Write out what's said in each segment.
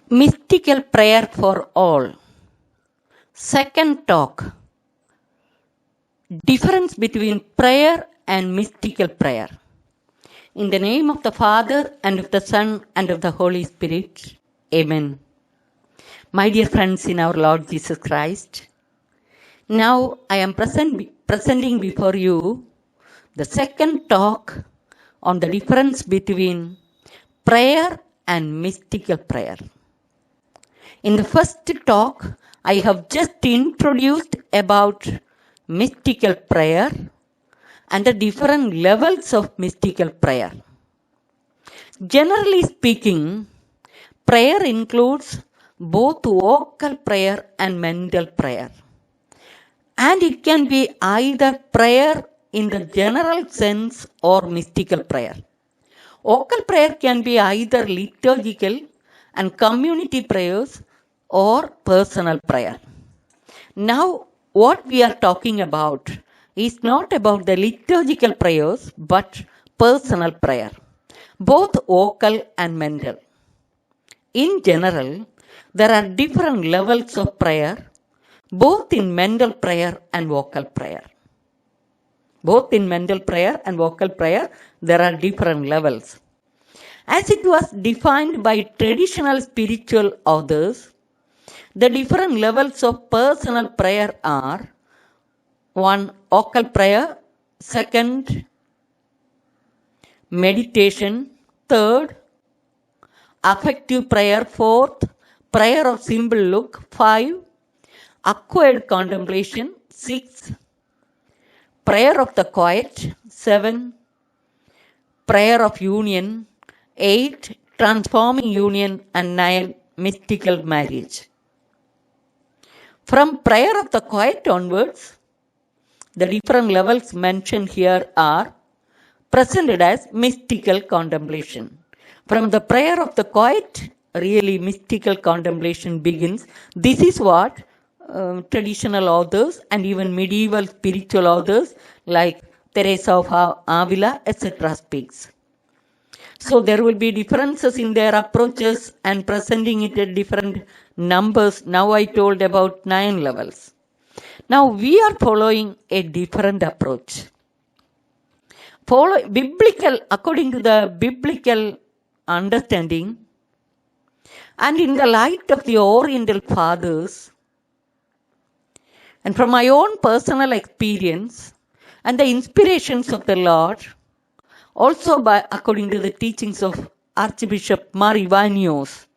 Mystical prayer for all. Second talk. Difference between prayer and mystical prayer. In the name of the Father and of the Son and of the Holy Spirit. Amen. My dear friends in our Lord Jesus Christ, now I am presenting before you the second talk on the difference between prayer and mystical prayer. In the first talk, I have just introduced about mystical prayer and the different levels of mystical prayer. Generally speaking, prayer includes both vocal prayer and mental prayer. And it can be either prayer in the general sense or mystical prayer. Vocal prayer can be either liturgical and community prayers or personal prayer. Now, what we are talking about is not about the liturgical prayers but personal prayer, both vocal and mental. In general, there are different levels of prayer, both in mental prayer and vocal prayer. Both in mental prayer and vocal prayer, there are different levels. As it was defined by traditional spiritual authors, the different levels of personal prayer are: 1. Vocal prayer, 2. Meditation, 3. Affective prayer, 4. Prayer of simple look, 5. Acquired contemplation, 6. Prayer of the quiet, 7. Prayer of union, 8. Transforming union, and 9. Mystical marriage. From prayer of the quiet onwards, the different levels mentioned here are presented as mystical contemplation. From the prayer of the quiet, really mystical contemplation begins. This is what traditional authors and even medieval spiritual authors like Teresa of Avila, etc. speaks. So there will be differences in their approaches and presenting it at different numbers. Now I told about 9 levels. Now we are following a different approach. According to the biblical understanding and in the light of the Oriental Fathers, and from my own personal experience and the inspirations of the Lord, also according to the teachings of Archbishop Mar Ivanios,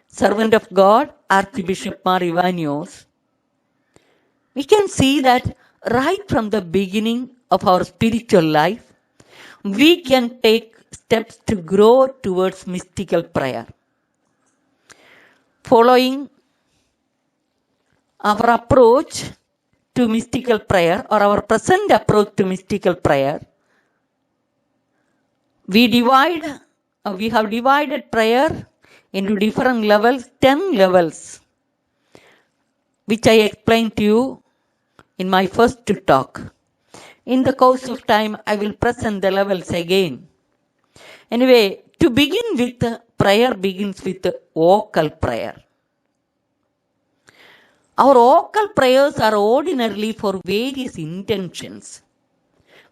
servant of God, Archbishop Mar Ivanios, we can see that right from the beginning of our spiritual life, we can take steps to grow towards mystical prayer. Following our approach to mystical prayer, or our present approach to mystical prayer, we have divided prayer into different levels, 10 levels, which I explained to you in my first talk. In the course of time, I will present the levels again. Anyway, to begin with, prayer begins with vocal prayer. Our vocal prayers are ordinarily for various intentions.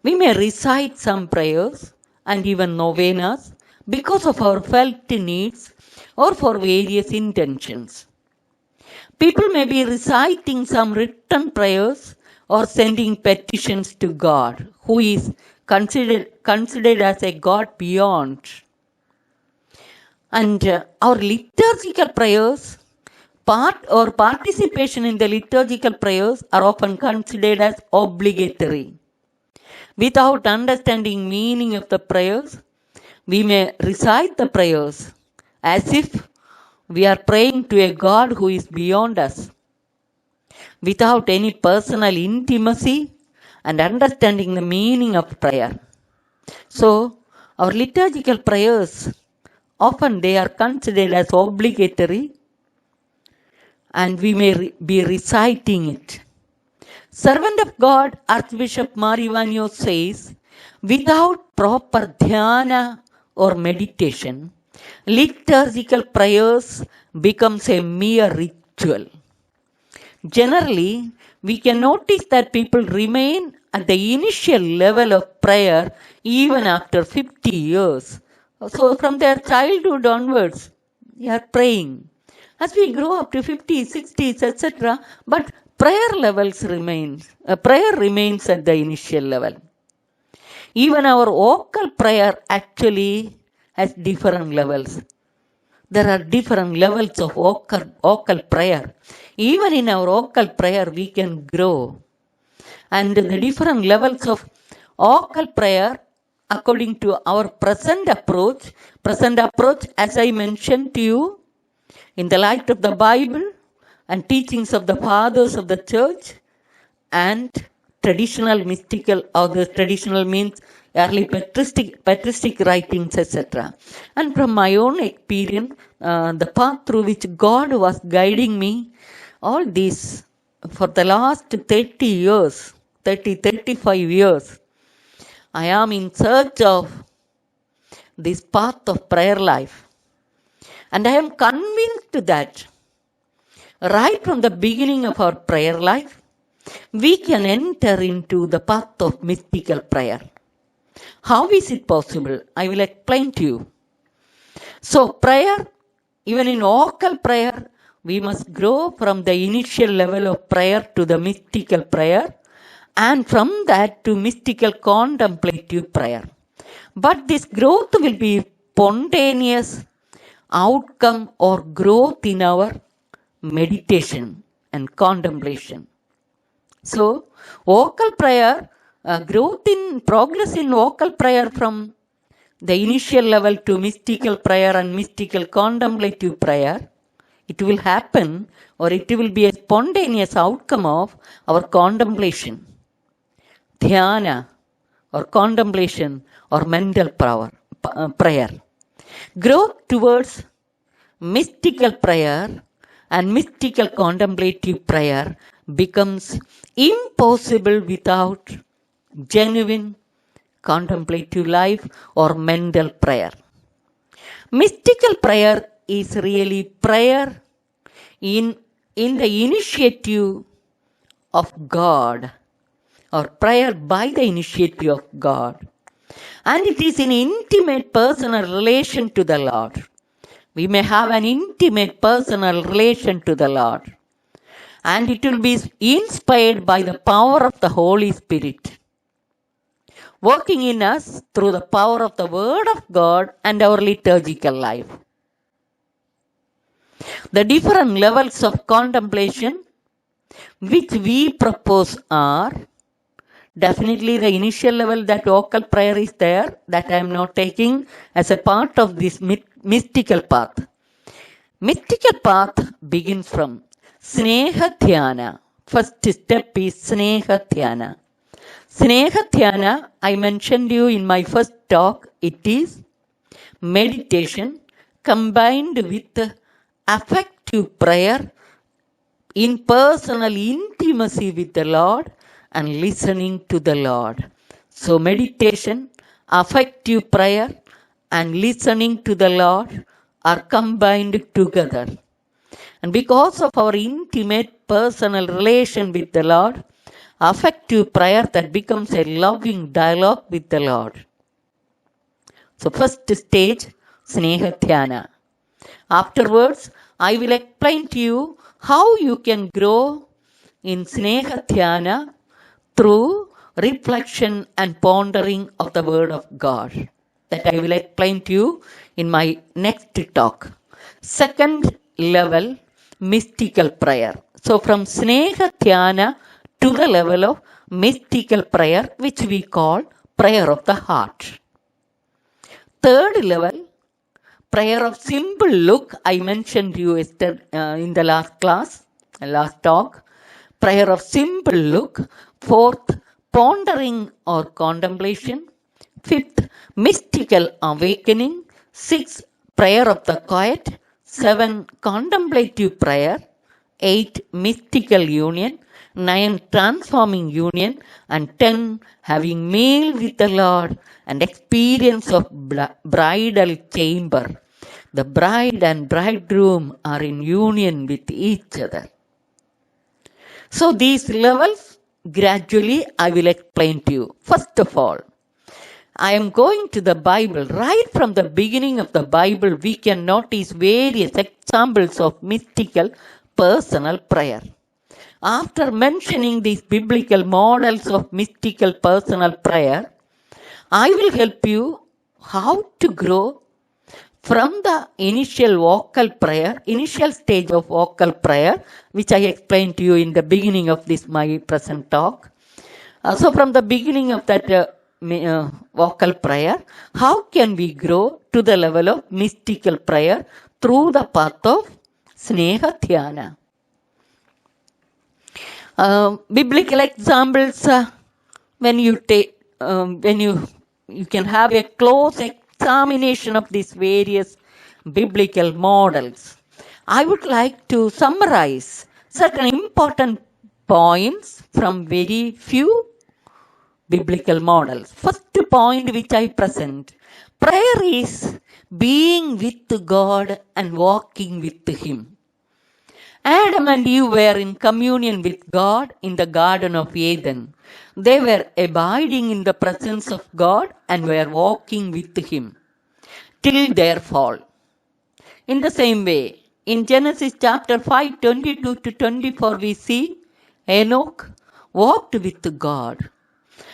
We may recite some prayers and even novenas because of our felt needs or for various intentions. People may be reciting some written prayers or sending petitions to God, who is considered as a God beyond. And our liturgical prayers, participation in the liturgical prayers are often considered as obligatory. Without understanding meaning of the prayers, we may recite the prayers as if we are praying to a God who is beyond us, without any personal intimacy and understanding the meaning of prayer. So, our liturgical prayers, often they are considered as obligatory and we may be reciting it. Servant of God, Archbishop Mar Ivanios says, without proper dhyana or meditation, Liturgical prayers becomes a mere ritual. Generally, we can notice that people remain at the initial level of prayer even after 50 years. So, from their childhood onwards, they are praying. As we grow up to 50s, 60s, etc., but prayer remains at the initial level. Even our vocal prayer actually has different levels. There are different levels of vocal prayer. Even in our vocal prayer, we can grow. And the different levels of vocal prayer, according to our present approach, as I mentioned to you, in the light of the Bible and teachings of the fathers of the church, and traditional mystical, or the traditional means early patristic writings, etc. And from my own experience, the path through which God was guiding me, all this for the last 35 years, I am in search of this path of prayer life. And I am convinced that right from the beginning of our prayer life, we can enter into the path of mystical prayer. How is it possible? I will explain to you. So, prayer, even in vocal prayer, we must grow from the initial level of prayer to the mystical prayer, and from that to mystical contemplative prayer. But this growth will be spontaneous outcome or growth in our meditation and contemplation. So, vocal prayer, progress in vocal prayer from the initial level to mystical prayer and mystical contemplative prayer, it will happen, or it will be a spontaneous outcome of our contemplation, dhyana, or contemplation, or mental prayer. Growth towards mystical prayer and mystical contemplative prayer becomes impossible without genuine contemplative life or mental prayer. Mystical prayer is really prayer in the initiative of God, or prayer by the initiative of God. And it is in intimate personal relation to the Lord. We may have an intimate personal relation to the Lord. And it will be inspired by the power of the Holy Spirit, working in us through the power of the Word of God and our liturgical life. The different levels of contemplation which we propose are definitely the initial level, that vocal prayer is there, that I am not taking as a part of this mystical path. Mystical path begins from Sneha Dhyana. First step is Sneha Dhyana. Sneha Dhyana, I mentioned you in my first talk, it is meditation combined with affective prayer in personal intimacy with the Lord and listening to the Lord. So meditation, affective prayer, and listening to the Lord are combined together. And because of our intimate personal relation with the Lord, affective prayer that becomes a loving dialogue with the Lord. So first stage, Sneha Dhyana. Afterwards, I will explain to you how you can grow in Sneha Dhyana through reflection and pondering of the Word of God. That I will explain to you in my next talk. Second level, mystical prayer. So from Sneha Dhyana to the level of mystical prayer, which we call prayer of the heart. Third level, prayer of simple look. I mentioned to you in the last talk. Prayer of simple look. Fourth, pondering or contemplation. Fifth, mystical awakening. Sixth, prayer of the quiet. 7, contemplative prayer. 8, mystical union. 9, transforming union. And 10, having meal with the Lord and experience of bridal chamber. the bride and bridegroom are in union with each other. So these levels gradually I will explain to you. First of all, I am going to the Bible. Right from the beginning of the Bible, we can notice various examples of mystical personal prayer. After mentioning these biblical models of mystical personal prayer, I will help you how to grow from the initial vocal prayer, initial stage of vocal prayer, which I explained to you in the beginning of this my present talk. So from the beginning of that vocal prayer, how can we grow to the level of mystical prayer through the path of Sneha Dhyana? Biblical examples, when you take, you can have a close examination of these various biblical models. I would like to summarize certain important points from very few biblical models. First point which I present, prayer is being with God and walking with Him. Adam and Eve were in communion with God in the Garden of Eden. They were abiding in the presence of God and were walking with Him till their fall. In the same way, in Genesis chapter 5, 22 to 24, we see Enoch walked with God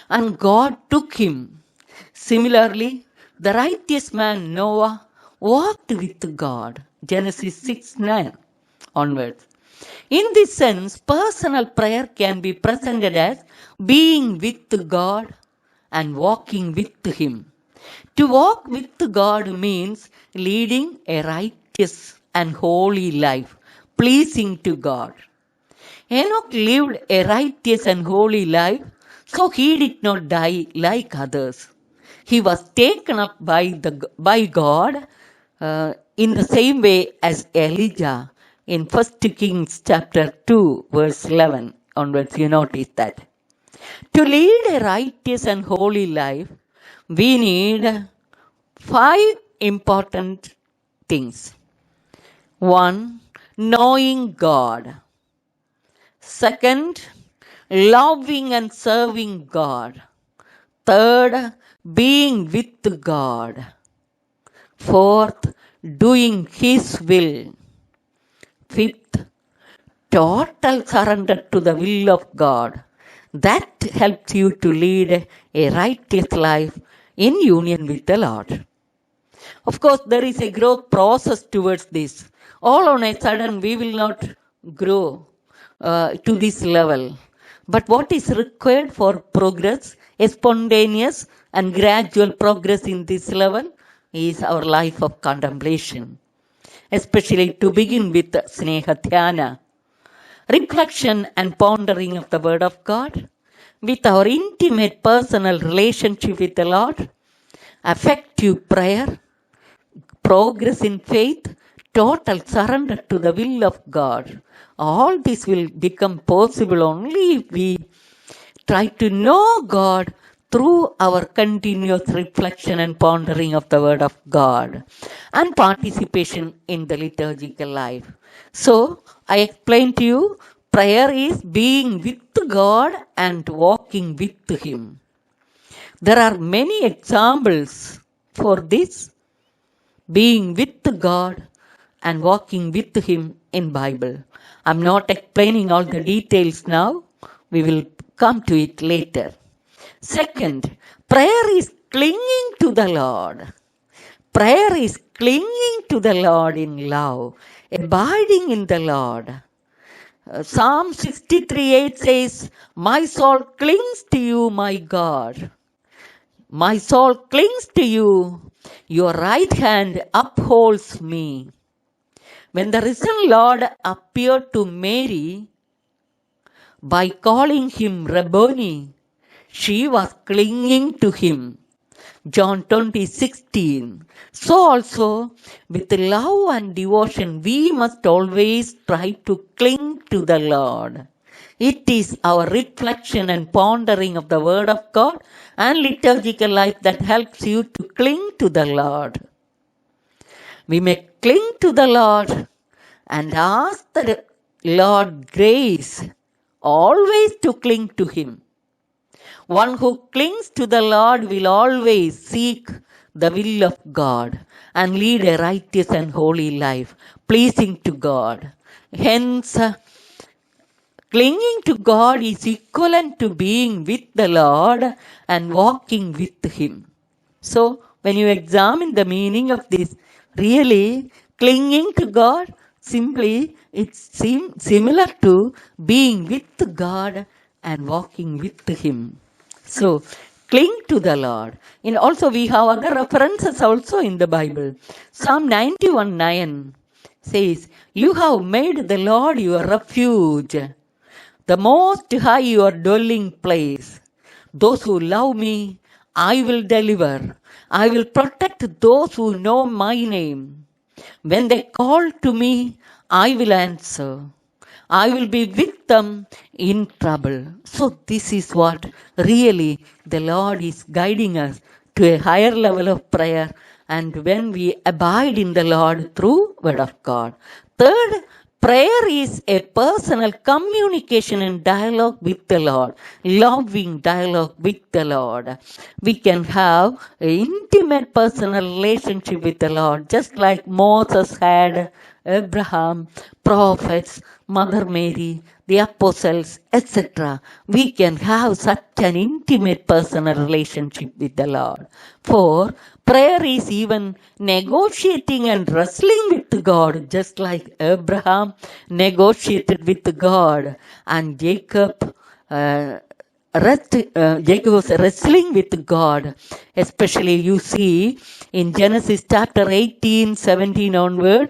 and God took him. Similarly, the righteous man Noah walked with God. Genesis 6:9 onwards. In this sense, personal prayer can be presented as being with God and walking with Him. To walk with God means leading a righteous and holy life, pleasing to God. Enoch lived a righteous and holy life, so he did not die like others. He was taken up by God in the same way as Elijah in 1 Kings chapter 2 verse 11 onwards. You notice that. To lead a righteous and holy life, we need 5 important things. 1. Knowing God. Second, loving and serving God. Third, being with God. Fourth, doing His will. Fifth, total surrender to the will of God. That helps you to lead a righteous life in union with the Lord. Of course, there is a growth process towards this. All on a sudden, we will not grow to this level. But what is required for progress, a spontaneous and gradual progress in this level, is our life of contemplation. Especially to begin with Sneha Dhyana, reflection and pondering of the Word of God, with our intimate personal relationship with the Lord, effective prayer, progress in faith, total surrender to the will of God. All this will become possible only if we try to know God through our continuous reflection and pondering of the Word of God and participation in the liturgical life. So, I explained to you, prayer is being with God and walking with Him. There are many examples for this, being with God and walking with Him in Bible. I'm not explaining all the details now. We will come to it later. Second, prayer is clinging to the Lord. Prayer is clinging to the Lord in love, abiding in the Lord. Psalm 63:8 says, "My soul clings to you, my God. My soul clings to you. Your right hand upholds me." When the risen Lord appeared to Mary by calling him Rabboni, she was clinging to him. John 20:16. So also, with love and devotion, we must always try to cling to the Lord. It is our reflection and pondering of the Word of God and liturgical life that helps you to cling to the Lord. we may cling to the Lord and ask the Lord grace always to cling to Him. One who clings to the Lord will always seek the will of God and lead a righteous and holy life, pleasing to God. Hence, clinging to God is equivalent to being with the Lord and walking with Him. So, when you examine the meaning of this, really clinging to God, simply it seems similar to being with God and walking with Him. So, cling to the Lord. And also we have other references also in the Bible. Psalm 91:9 says, "You have made the Lord your refuge, the Most High your dwelling place. Those who love me, I will deliver. I will protect those who know my name. When they call to me, I will answer. I will be with them in trouble." So this is what really the Lord is guiding us to a higher level of prayer, and when we abide in the Lord through Word of God. Third, prayer is a personal communication and dialogue with the Lord, loving dialogue with the Lord. We can have an intimate personal relationship with the Lord, just like Moses had, Abraham, prophets, Mother Mary, the apostles, etc. We can have such an intimate personal relationship with the Lord. For prayer is even negotiating and wrestling with God, just like Abraham negotiated with God, and Jacob Jacob was wrestling with God. Especially you see in Genesis chapter 18, 17 onward,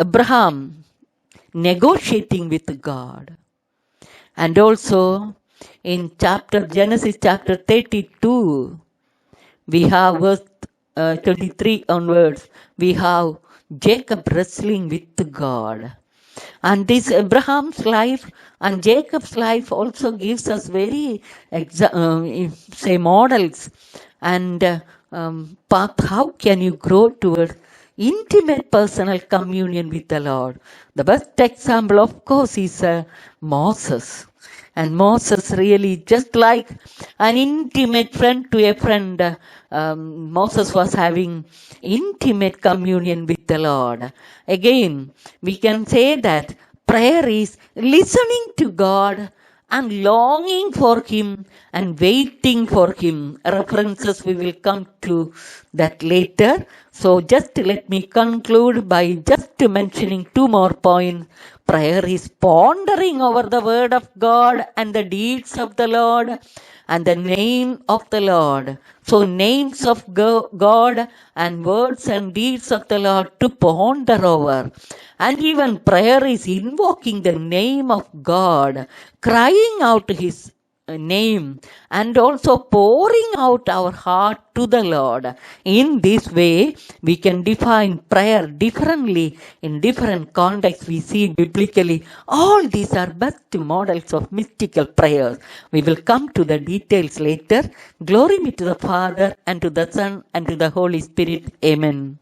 Abraham negotiating with God. And also in Genesis chapter 32, we have verse 23 onwards, we have Jacob wrestling with God. And this Abraham's life and Jacob's life also gives us very say models and path. How can you grow towards intimate personal communion with the Lord? The best example, of course, is Moses. And Moses really, just like an intimate friend to a friend, Moses was having intimate communion with the Lord. Again, we can say that prayer is listening to God and longing for Him and waiting for Him. References, we will come to that later. So just let me conclude by just mentioning two more points. Prayer is pondering over the Word of God and the deeds of the Lord and the name of the Lord. So names of God and words and deeds of the Lord to ponder over. And even prayer is invoking the name of God, crying out His name, and also pouring out our heart to the Lord. In this way, we can define prayer differently in different contexts. We see biblically all these are best models of mystical prayers. We will come to the details later. Glory be to the Father, and to the Son, and to the Holy Spirit. Amen.